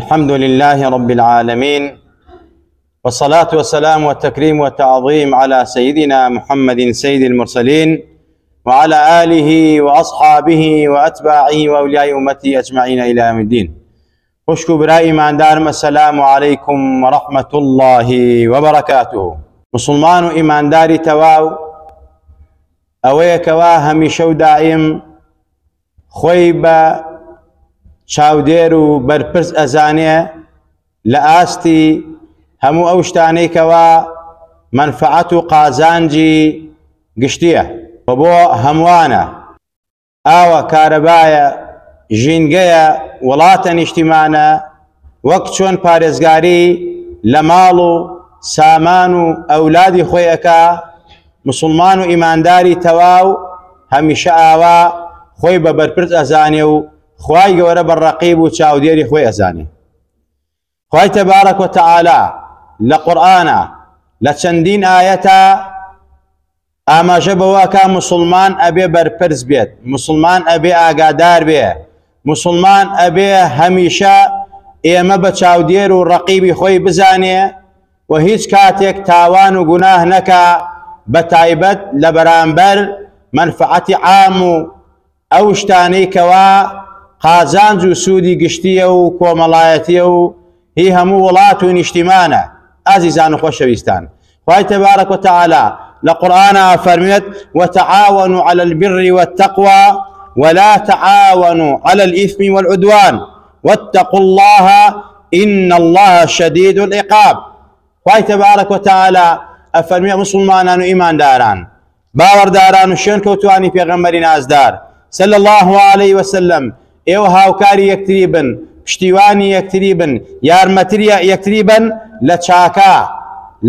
الحمد لله رب العالمين، والصلاة والسلام والتكريم والتعظيم على سيدنا محمد سيد المرسلين وعلى آله وأصحابه وأتباعه وأولياء أمته أجمعين إلى يوم الدين. خوشكو برائي ما دارم، السلام عليكم ورحمة الله وبركاته. مسلمان إيمان داري تواو أويكوا هميشو دائم خويبا چاودێر و بەرپرس ئەزانێ لە ئاستی هەموو ئەو شتانەی منفعەت و قازانجی گشتیە و بۆ هەمووانە. ئاوە کارەبایە، ژینگەیە، وڵاتە نیشتیمانە، وەک چۆن پارێزگاری لە ماڵ و سامان و ئەولادی خۆی ئەکا، مسلمان و ئیمانداری تەواو هەمیشە ئاوا خۆی بە بەرپرس ئەزانێ و خوای گەورە بەڕەقیب و چاودێری خۆی ئەزانێ. خوای تەبارەک وتەعالا لە قورئانە لە چەندین ئایەتە ئاماژە بەوە ئەکا مسلمان ئەبێ بەرپرس بێت، مسلمان ئەبێ ئاگادار بێ، مسلمان ئەبێ هەمیشە ئێمە بە چاودێر و ڕەقیبی خۆی بزانێ و هیچ کاتێک تاوان و گوناه نەکا، بە تایبەت لە بەرامبەر منفعەتی عام و ئەو شتانەی کەوا قازانج و سوودی گشتیە و کۆمەڵایەتیە و هی هەموو وڵات و نیشتیمانە. ئازیزان و خۆشەویستان، خوای تەبارەک وتەعالا لە قورئانە فەرمێت: وتعاونوا على البر والتقوى ولا تعاونوا على الإثم والعدوان واتقوا الله إن الله شديد العقاب. خوای تەبارەک وتەعالا ئەفەرمێ مسلمانان و ئیمانداران، باوەڕداران و شوێن کەوتوانی پێغەمبەری نازدار صلى الله عليه وسلم، ئێوە هاوکاری یەکتری بن، پشتیوانی یەکتری بن، یارمەتری یەکتری بن لە چاکە،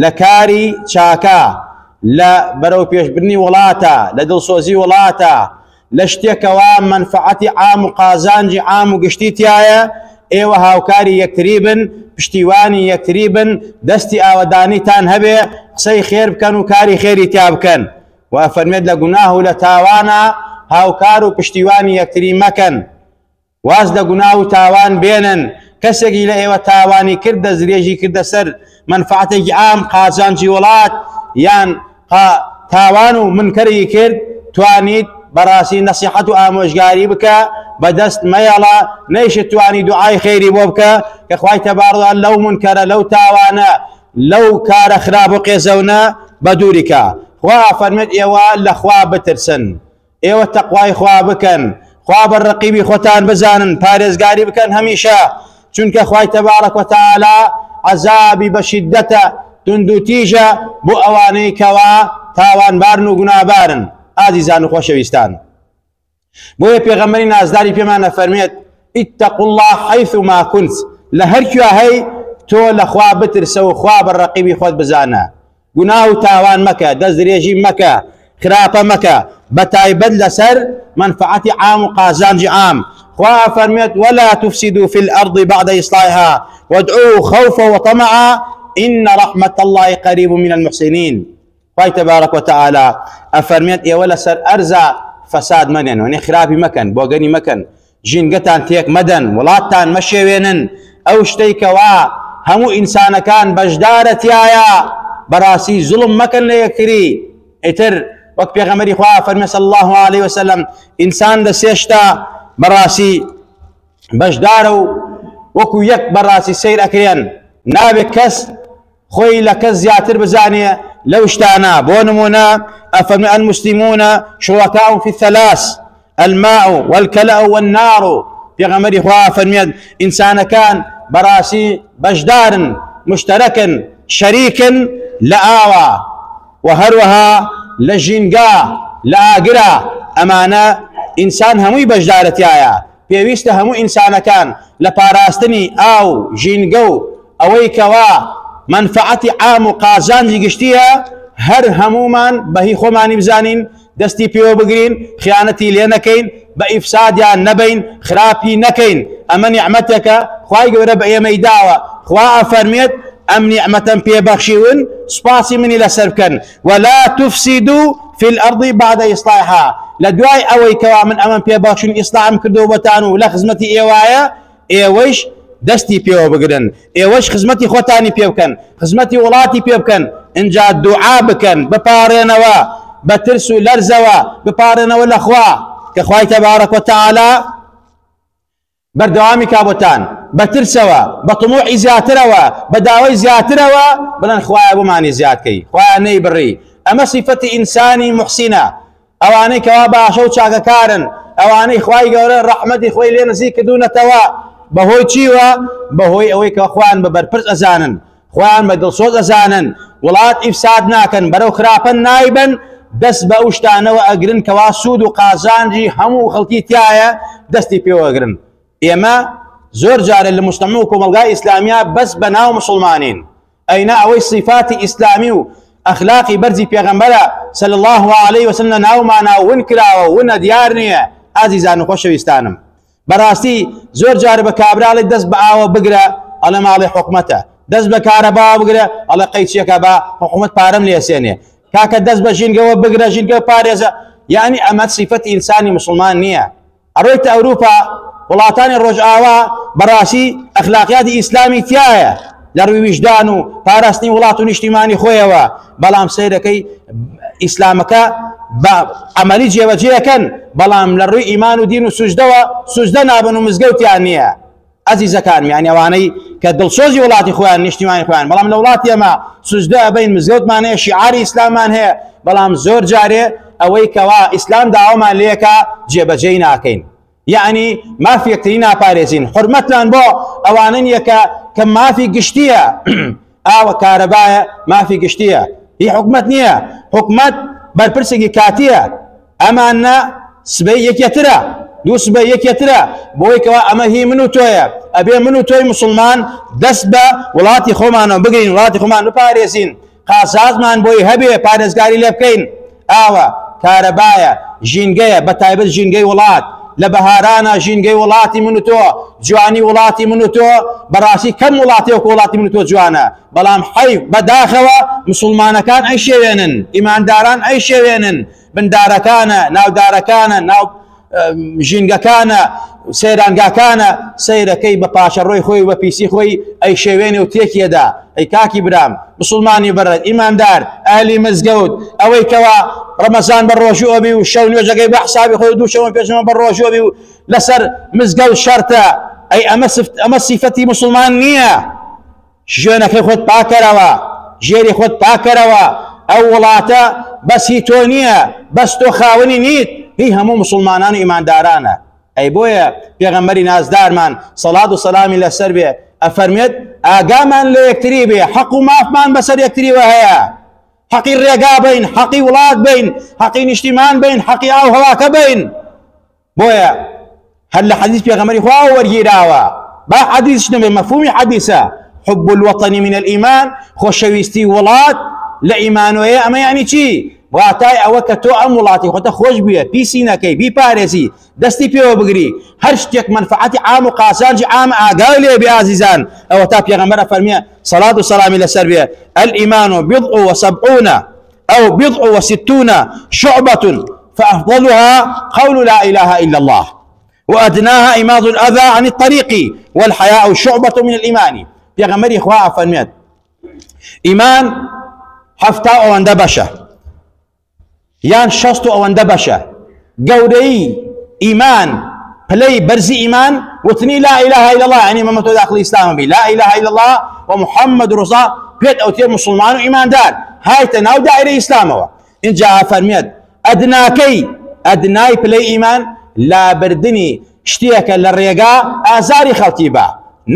لە کاری چاکە، لە بەرەو پێشبردنی وڵاتە، لە دڵسۆزی وڵاتە، لە شتێکەوە منفعەتی عام و قازانجی عام و گشتی تایە. ئێوە هاوکاری یەکتری بن، پشتیوانی یەکتری بن، دەستی ئاوەدانیتان هەبێ، قسەی خێر بکەن و کاری خێری تا بکەن. و فەرمێت لە گوناه و لە تاوانە هاوکار و پشتیوانی یەکتری مەکەن، واز لە گوناه و تاوان بێنن. کەسێکی لە ئێوە تاوانی کرد، دەستدرێژی کردە سەر منفعەتێکی عام قازانجی وڵات یان تاوان و منکەری کرد، توانیت بەڕاستی نەسیحەت و ئامۆژگاری بکە، بەدەست مەیەڵە، نەیشت توانی دوعای خێری بۆ بکە کە خوای تەبارەک لەو منکەرە، لەو تاوانە، لەو کارە خراپ و قێزەونە بە دووریکە. خوا فەرمێت ئێوە لە خوا بترسن، ئێوە تەقوای خوا بکەن، خوا بەڕەقیبی خۆتان بزانن، پارێزگاری بکەن هەمیشە، چونکە خوای تەبارەک وتەعالا عەزابی بە شیددەتە، توند و تیژە بۆ ئەوانەی کەوا تاوانبارن و گونابارن. ئازیزان و خۆشەویستان، بۆیە پێغەمبەری نازداری پێمان ئەفەرمێت: ئیتەقوا الله حەیثوما کونت، لە هەر کوێ هەی تۆ لە خوا بترسە و خوا بەڕەقیبی خۆت بزانە، گوناه و تاوان مەکە، دەستدرێژی مەکە، خراپە مەکە، بەتایبەت لەسەر منفعەتی عام و قازانجی عام. خوا فەرمێت: ولا تفسدوا في الأرض بعد إصلاحها وادعوه خوفا وطمعا إن رحمة الله قريب من المحسنين. خوای تەبارەک وتەعالا ئەفەرمێت ئێوە لەسەر ئەرزە فەساد مەنێن، وەنێ خراپی مەکەن، بۆگەنی مەکەن، ژینگەتان تێک مەدەن، وڵاتتان مەشێوێنن، ئەو شتەی کەوا هەموو ئینسانەکان بەشدارە تایە، بەڕاستی زوڵم مەکەن لە یەکتری. ئیتر وەک پێغەمبەری خوا فەرمێ صلی الله عليه وسلم، ئینسان لە سێ شتە بەڕاستی بەشدارە و وەکو یەک بەڕاستی سەیر ئەکرێن، نابێت کەس خۆی لە کەس زیاتر بزانێ لەو شتانە. بۆ نمونە ئەفەرمێ: المسلمون شركاء في الثلاث الماء والكلأ والنار. پێغەمبەری خوا فەرمێت ئینسانەکان بەڕاستی بەشدارن، مشتەرەکن، شەریکن لە ئاوە و هەروەها لە ژینگە، لە ئاگرە. ئەمانە ئینسان هەمووی بەشدارەتیایە، پێویستە هەموو ئینسانەکان لە پاراستنی ئاو، ژینگە و ئەوەی کەوا منفعەتی عام و قازانجی گشتیە، هەر هەمومان بەهی خۆمانی بزانین، دەستی پێوە بگرین، خیانەتی لێ نەکەین، بە ئیفسادیان نەبین، خراپی نەکەین. ئەمە نیعمەتێکە خوای گەورە بە ئێمەی داوە. خوا ئەفەرمێت: ئەم نیعمەتەم پێبەخشیون، سپاسی منی لەسەر بکەن. ولا تفسدوا في الأرض بعد إصلاحها، لدواي أوي كوا من أمام بيباشون إصلاح كردو بتانو لخزمتي إيوايا إيويش دەستی پێوە بگرن ئێوەش خزمەتی خۆتانی پێ بکەن خزمەتی وڵاتی پێ بکەن اینجا دوعا بکەن بپارێنەوە بە ترس و لەرزەوە بپارێنەوە لە خوا کە خوای تەبارەک وتەعالا بەردەوامی کابوتان بە ترسەوە بە تموعی زیاترەوە بە داوای زیاترەوە بڵێن خوایە بمانی زیادکەی خوایە نەیبڕی ئەمە صیفەتی ئینسانی محسینە ئەوانەی کەوا باشە و چاکەکارن ئەوانەی خوای گەورە ڕەحمەتی خۆی لێ نزیک کردوونەتەوە بەهۆی چیوە بەهۆی ئەوەی کە خوان بە بەرپرس ئەزانن خوان بە دڵسۆز ئەزانن وڵات ئیفساد ناکەن بەرەو خراپە نایبن دەست بە ئەو شتانەوە ئەگرن کەوا سوود و قازانجی هەموو خەڵکی تایە دەستی پێوەگرن ئێمە زۆر جارە لە مجتەمع و کۆمەلگای ئیسلامیە بەس بە ناو مسلمانین ئەینا ئەوەی صیفاتی ئیسلامی و ئەخلاقی بەرزی پێغەمبەرە صلی الله عليه وسلم لە ناومانە ون کراوە ونە دیار نییە ئازیزان و خۆشەویستانم بەڕاستی زۆر جارە بە کابراڵی دەست بە ئاوە بگرە ئەڵە ماڵی حکومەتە دەست بە کارەبا بگرە ئەڵە قەیچیەکە بە حکومەت پارەم لێسێنێ کاکە دەست بە ژینگەوە بگرە ژینگە پارێزە یعنی ئەمە صیفەتی ئینسانی مسلمان نییە ئەڕۆیتە ئەوروپا وڵاتانی ڕۆژئاوا بەڕاستی ئەخلاقیاتی ئیسلامی تایە لە ڕووی ویژدان و پاراستنی وڵات و نیشتیمانی خۆیەوە بەڵام سەیرەکەی ئیسلامەکە بە عەمەلی جێبەجێەکەن بەڵام لە ڕووی ئیمان و دین و سوژدە نابن و مزگەوتیان نییە عەزیزەکانم یعنی ئەوانەی کە دڵسۆزی وڵاتی خۆیان نیشتیمانی خۆیان بەڵام لە وڵاتی ئەمە سوژدە ئەبین مزگەوتمان هەیە شیعاری ئیسلامان هەیە بەڵام زۆر جارێ ئەوەی کەوا ئیسلام داوامان لێکە جێبەجێی ناکەین یعنی مافی یەکتری ناپارێزین حرمەتان بۆ ئەوانن یەکە کە مافی گشتیە ئاوە کارەبایە مافی گشتیە هی حکومەت نییە حکومەت بەرپرسێکی کاتیە ئەمانە سبەی یەکێترە دوو سبەی یەکێترە بۆی کەوا ئەمە هی من و تۆیە ئەبێ من و تۆی مسلمان دەست بە وڵاتی خۆمانەوە بگرین وڵاتی خۆمان بپارێزین قازازمان بۆی هەبێ پارێزگاری لێ بکەین ئاوە کارەبایە ژینگەیە بە تایبەت ژینگەی وڵات لە بەهارانە ژینگەی وڵاتی من و تۆ جوانی وڵاتی من و تۆ بەڕاستی کەم وڵاتی وەکو وڵاتی من و تۆ جوانە بەڵام حەیف بەداخەوە مسلمانەکان ئەی شێوێنن ئیمانداران ئەی شێوێنن بندارەکانە ناودارەکانە ناو ژینگەکانە سەیرانگاکانە سەیرەکەی بە پاشەڕۆی خۆی بە پیسی خۆی ئەی شێوێنێ و تێکیەدا ئەی کاکی برام مسلمانی بەڕێت ئیماندار ئاهلی مزگەوت ئەوەی کەوا ڕەمەزان بە ڕۆژوەبی و شەو نوێژەکەی بە حسابی خۆی دوو شەوە پێشەوە بە ڕۆژوەبی و لەسەر مزگەوت شەرتە ئەی ئەمە سیفەتی مسلمان نییە ژوێنەکەی خۆت پاکەرەوە ژێری خۆت پاکەرەوە ئەو وڵاتە بەسی تۆ نییە بەس تۆ خاوەنی نیت هی هەموو مسلمانان و ئیماندارانە ئەی بۆیە پێغەمبەری نازدارمان سەڵات و سەلامی لەسەر بێ ئەفەرمێت ئاگامان لە یەکتری بێ حەق و مافمان بەسەر یەکتریوە هەیە حەقی ڕێگا بین حەقی وڵات بین حەقی نیشتیمان بین حەقی ئاو هەواکە بین بۆیە هەر لە حەدیث پێغەمبەری خوا وەرگیراوە با حەدیث نەبێ مەفهومی حەدیثە حب الوطن من الإيمان خۆشەویستی وڵات لە ئیمانۆیە ئەمە یعنی چی واتای ئەوە کە تۆ ئەم وڵاتی خۆتە خۆش بووە پیسی نەکەی بیپارێزی دەستی پێوە بگری هەر شتێک منفعەتی عام و قاسانجی عام ئاگای لێ بێ ئازیزان ئەوە تا پێغەمبەر فەرمیە سەڵات و سەلامی لەسەر بێ الإيمان بضع وسبعون أو بضع وستون شعبة فأفضلها قول لا إله إلا الله وأدناها إماض الأذى عن الطريق والحياء شعبة من الإيمان پێغەمبەری خوا فەرمێت ئیمان هەفتا ئەوەندە بەشە یان شەست و ئەوەندە بەشە گەورەی ئیمان پلەی بەرزی ئیمان وتنی لا إله إلا الله يعني مەمە تۆ داخلی ئیسلامە بی لا إله إلا الله ومحمد ڕزا پێت ئەوتێ مسلمان و ئیماندار هایتە ناو دائرەی ئیسلامەوە اینجا فەرمێت ئەدناکەی ئەدنای پلەی ئیمان لابردنی شتێکە لە ڕێگا ئازاری خەڵکی بە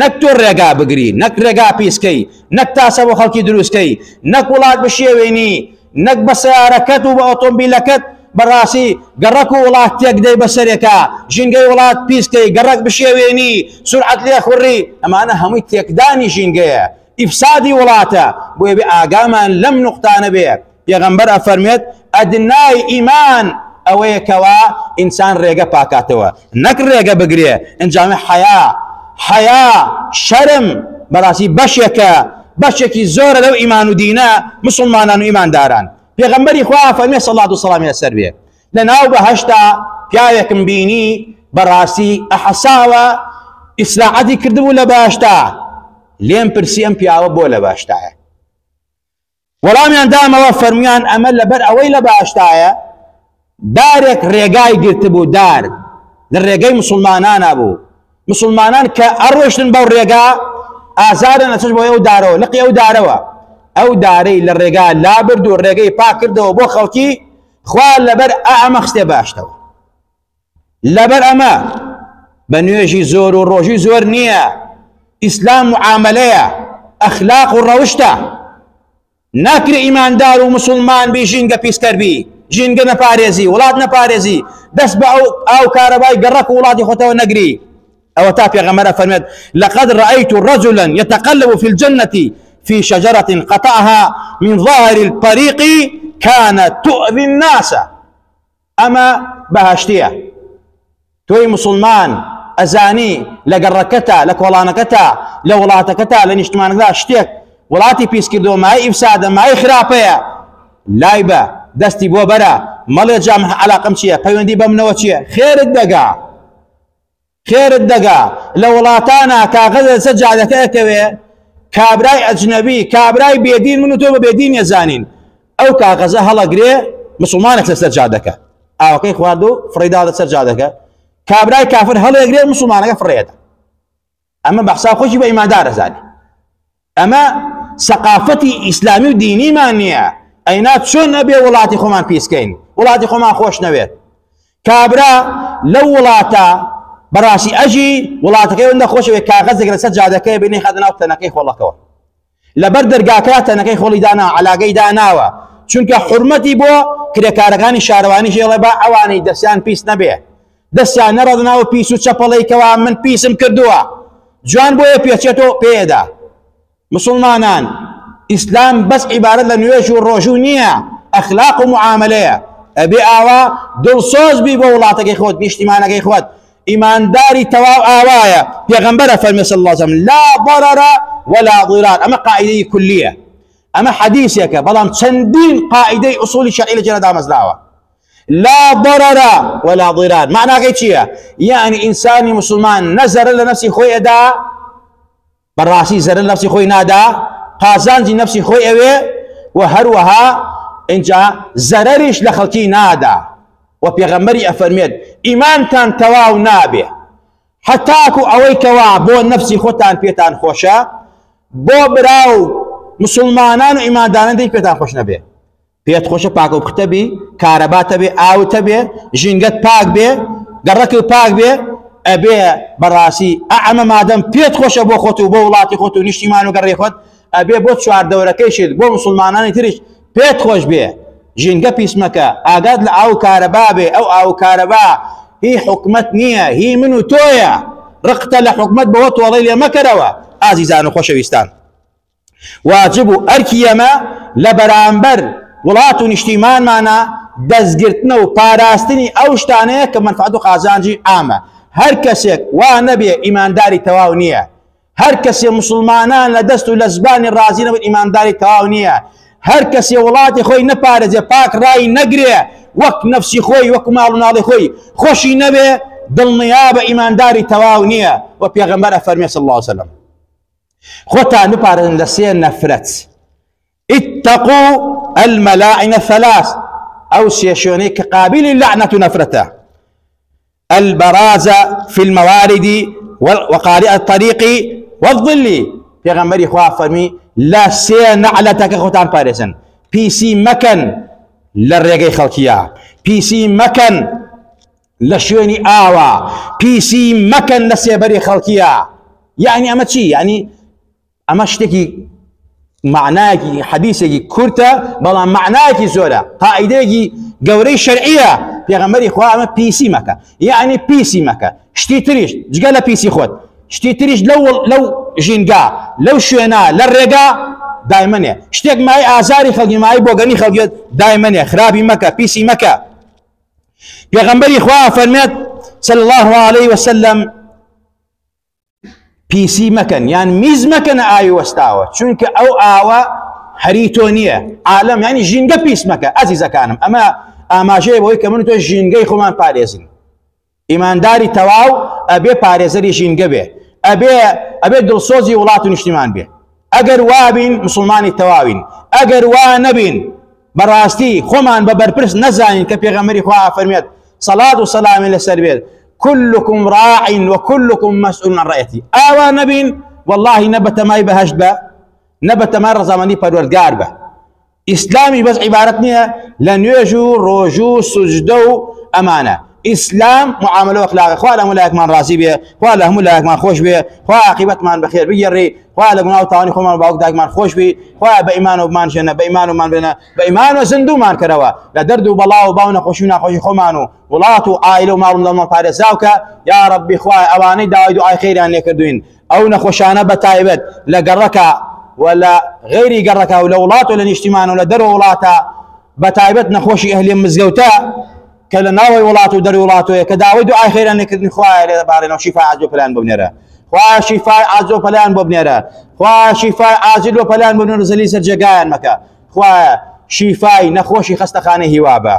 نەک تۆ ڕێگا بگری نەک ڕێگا پیسکەی نەک تاسە بۆ خەڵکی دروستکەی نەک وڵات بشێوێنی نەک بە سیارەکەت و بە ئۆتۆمبیلەکەت بەڕاستی گەڕەک و وڵات تێک دەی بەسەرێکە ژینگەی وڵات پیسکەی گەڕەک بشێوێنی سورعەت لێ خوڕی ئەمانە هەمووی تێکدانی ژینگەیە ئیفسادی وڵاتە بۆیە بێ ئاگامان لەم نوقتانە بێ پێغەمبەر ئەفەرمێت ئەدنای ئیمان ئەوەیە کەوا ئینسان ڕێگە پاکاتەوە نەک ڕێگە بگرێ ئەنجامە حیا شەرم بەڕاستی بەشێکی زۆرە لەو ئیمان و دینە مسلمانان و ئیمانداران پێغەمبەری خوا فەرمێ سەڵات و سەلامی لەسەر بێ لە ناو بەهەشتا پیاوێکم بینی بەڕاستی ئەحەساوە ئیسلاحەتی کردبوو لە باشتا لێم پرسی ئەم پیاوە بۆ لە باشتایە وەڵامیان دامەوە فەرمویان ئەمە لەبەر ئەوەی لە باشتایە دارێک ڕێگای گرتبوو دار لە ڕێگەی مسلمانانە بوو مسلمانان کە ئەڕۆشتن بەو ڕێگا ئازارن ئەچەش بۆ ئەو دارەوە لقی ئەو دارەوە ئەو دارەی لە ڕێگا لابرد و ڕێگەی پاک کردەوە بۆ خەڵکی خوا لەبەر ئەمە خستێ باشتەوە لەبەر ئەمە بە نوێژی زۆر و ڕۆژی زۆر نییە ئیسلام معاملەیە ئەخلاق و ڕەوشتە ناکرێ ئیماندار و مسلمان بی ژینگە پیسکەر بی ژینگە نەپارێزی وڵات نەپارێزی دەست بە ئەو کارەبای گەڕەک و وڵاتی خۆتەوە نەگری أو تابع غمرة فرمت لقد رأيت رجلا يتقلب في الجنة في شجرة قطعها من ظاهر الطريق كانت تؤذي الناس أما بهاشتية توي مسلمان أزاني لقركتا لكولانكتا لولاتكتا لنجتمان ذا اشتيك ولاتي بيسكردو معي إفسادا معي خرابية لايبة دستي بو برا مالي جامع علاقة مشية بيوندي بمنوتشية خير الدقاء خير الدقاء لولاتانا كاغذ سجادة كاكوية كابراي أجنبي كابراي بيدين منو توبة بيدين يزانين أو كاغذ هلا قريه مسلمانك لسجادك أو كي خواردو فريدادة سجادك كابراي كافر هلا يقريه مسلمانك فريدة أما بحساب خوشي بإيمان دار زاني أما ثقافتي إسلامي وديني مانية أينات شون نبي ولاتي خمان بيسكين ولاتي خمان خوش نبي كابرا لو ولاتا براسي أجي ولاتك عندك خوش كاغزك لسجادك بيني خدنا وتنكيخ والله كوا لبردر قاكات تنكيخ ولي دانا على قي داناوا چونك حرمتي بو كده كارغاني شارواني شي الله با اواني دسيان بيس نبي دسيان نردنا وبيسو چپلي كوا من بيسم كردوا جوان بو بيچتو بيدا مسلمانان اسلام بس عباره لنويش والروجو نيه اخلاق ومعامله ابي اوا دل صوز بي بولاتك اخوت باجتماعك اخوت ايمان داري تواو اوايا پیغمبر فرمي صلى الله عليه وسلم لا ضرر ولا ضرار اما قاعده كليه اما حديثك بلام چندين قاعده اصول شرعيه لجنا دامزلاوا لا ضرر ولا ضرار معنى كيفيه يعني انساني مسلمان نزر لنفسي خوي ادا براسي زر لنفسي خوي نادا قازانجي نفسي خوي اوي وهروها انجا زررش لخلقي نادا وبيغمري افرميد ايمان تان تواو نابه حتاكو اويك وا بو نفسي خوتان بيتان خوشا بو براو مسلمانان و ایمانداران دی پێتان خۆش نەبێ پێت خۆشە پاک و بختە بی کارەباتە بێ ئاوتە بێ ژینگەت پاک بێ گەڕەکت پاک بێ ئەبێ بەڕاستی ئەمە مادەم پێت خۆشە بۆ خۆت و بۆ وڵاتی خۆت و نیشتیمان و گەڕێ خۆت ئەبێ بۆ چواردەورەکەیشت بۆ مسلمانانی تریش پێت خۆش بێ ژینگە پیسمەکە ئاگات لە ئاو کارەبا بێ ئەو ئاو کارەبا هی حکومەت نییە هی من و تۆیە ڕقتە لە حکومەت بەوە تۆڵەی لێ مەکەرەوە ئازیزان و خۆشەویستان واجب أركيما لبرامبر ولاتو نشتيمان معنا دزگرتنا و پاراستنی اوشتانه که منفعتو قازانجی عامه هر کسی ونبي ایمان داری تواو نیه هر کسی مسلمانان لدستو لزبان رازین و ایمان داری تواو نیه هر کسی ولاتی خوی نپارزه پاک رای نگریه وک نفسی خوی وک مالو نالی خوی خوشی نبی دل نیاب ایمان داری تواو نیه و پیغمبر فرمی صلی الله علیه وسلم خوتا نپارن لسي نفرت اتقوا الملاعن الثلاث او سيشوني كقابل اللعنة نفرته البراز في الموارد وقارئ الطريق والظل في غمري خواه فرمي لا سي نعلتك خوتان بارسن بي سي مكان للرقي خلقيا بي سي مكان لشوني آوا بي سي مكان لسيبري خلقيا يعني اما چي يعني اما شتێکی معناکی حدیثێکی کورتە بەڵام معناکی زۆرە قاعدەیەکی گەورەی شەرعیە پێغەمبەری خوا ئەمە پیسی مەکە یعنی پیسی مەکە شتی تریش جگە لە پیسی خۆت شتی تریش لەو ژینگا لەو شوێنە لە ڕێگا دایمەنێ شتێک مای ئازاری خەڵکی مای بۆگەنی خەڵکیت دایمەنێ خراپی مەکە پیسی مەکە پێغەمبەری خوا فەرمێت صلی الله عليه وسلم پیسی مکن یعنی میز مکن آی وستاوه چون که او آوا هریتونیه عالم یعنی جینگه پیس مکن عزیزکانم اما آماجه بوی که من تو جینگه خومان پارێزین ایمانداری تواو ابی پارێزەری جینگه بێ ئەبێ دڵسۆزی وڵات و نیشتیمان بێ. ئەگەر وابین مسلمانی تەواوین، ئەگەر وا نەبین بەڕاستی خۆمان بە بەرپرس نەزانین کە پێغەمبەری خوا فەرمێت سەڵات و سەلامی لەسەر بێت كلكم راع وكلكم مسؤول عن رعيته. ئاوا نەبین والله نەبەتەمای بەهەشت بە نەبەتەمای ڕەزامەندی پەروەردگار بە. ئیسلامی بەس عیبارەت نییە لە نوێژ و ڕۆژ و سوجدە و ئەمانە. ئیسلام معاملە و ئەخلاق خوا لە هەموو لایەکمان ڕازی بێ، خوا لە هەموو لایەکمان خۆش بێ، خوا عاقیبەتمان بەخێر بگێڕێ، خوا لە گوناه و تاوانی خۆمان باوک دایکمان خۆش بی، خوا بە ئیمان و بمانژێنە، بە ئیمان ومان بێنە، بە ئیمان و زیندومان کەرەوە لە دەرد و بەڵا و باو نەخۆشی و ناخۆشی خۆمان و وڵات و عائیلە و ماڵ و منداڵمان پارێزراوکە. یا ربی خوای ئەوانەی داوای دوعای خەیریان لێ کردوین ئەو نەخۆشانە بەتایبەت لە گەڕەکە و لە غەیری گەڕەکە و لە وڵات و لە نیشتیمان و لە دەرەوە وڵاتە بەتایبەت نەخۆشی ئەهلی مزگەوتە کە لە ناوەی وڵات و دەری وڵاتۆیە کە داوای دوعای خەیریان لێکردنی خوایە لێ دەبارێنەوە شیفای عاجل و پەلایان بۆ بنێرە، خوا شیفای عاجل و پەلایان بۆ بنێرە، خوا شیفای عاجل و پەلایان بۆ بنێرە زەلی سەر جێگایان مەکە، خوا شیفای نەخۆشی خەستەخانەی هیوا بە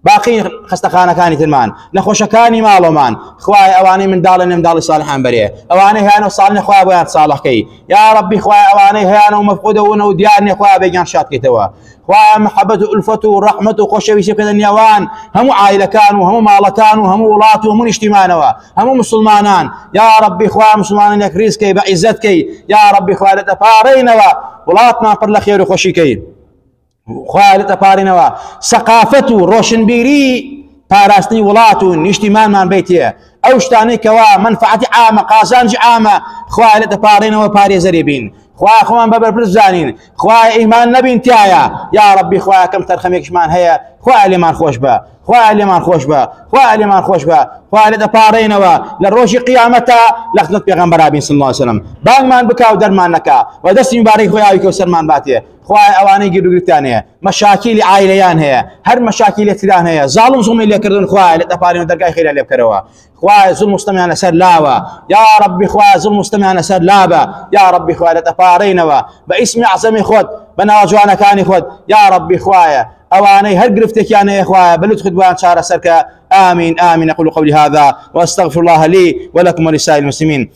باقی خەستەخانەکانی ترمان نەخۆشەکانی ماڵۆمان خوای ئەوانەی منداڵن منداڵی ساڵحان بەرێ، ئەوانەی هیانە و ساڵنە خوا بۆیان ساڵحکەی، یا ربی خوای ئەوانەی هیانە و مەفقودەونە و دیارنێ خوا بێگیان شادکەیتەوە، خوا محەبەت و ئولفەت و ڕەحمەت و خۆشەویستی بکەنە نێوان هەموو عائیلەکان و هەموو ماڵەکان و هەموو وڵات و هەموو نیشتیمانەوە هەموو مسلمانان. یا ربی خوا مسلمانانێک ریزکەی بە عیزەتکەی، یا ربی خوا لە دەپارڕینەوە وڵاتمان پڕ لە خێر و خۆشیکەی، خوای لە دەپارڕینەوە سەقافەت و ڕۆشنبیری پاراستنی وڵات و نیشتیمانمان بیتێ، ئەو شتانەی کەوا منفعەتی عامە قازانجی عامە خوای لە دەپارڕینەوە پارێزەری بین، خوای خۆمان بە بەرپرس زانین، خوای ئیمان نەبین تایە، یا ربی خوای کەم تەرخەمێکشمان هەیە خوای لێمان خۆش بە، خوای لێمان خۆش بە، خوای لێمان خۆش بە، خوای لە دەپارڕینەوە لە ڕۆژی قیامەتە لە خزمەت پێغەمبەر بین صلی الله علیه وسلم، بانگمان بکا و دەرمان نەکا و دەستی مبارەی خۆی ئاوی کەوسەرمان باتێ. خوای ئەوانەی گیرروگرتیان هەیە مەشاکیلی عائیلەیان هەیە هەر مەشاکیلێتیان هەیە زاڵم زوڵمی لێکردن خوای لە دەپارڕینەوە دەرگای خەیریان لێ بکەرەوە، خوای زوڵم مستەمیان لەسەر لاوە، یا ربی خوای زوڵم مستەمیان لەسەر لابە، یا ربی خوای لە دەپارڕینەوە بە ئیسمی عەزەمی خۆت بە ناو جوانەکانی خۆت، یا ربی خوایە ئەوانەی هەر گرفتێکیان هەیە خوایە بەلوتفت بۆیان چارەسەرکە. آمين آمين. أقول قولي هذا وأستغفر الله لي ولكم ولسائر المسلمين.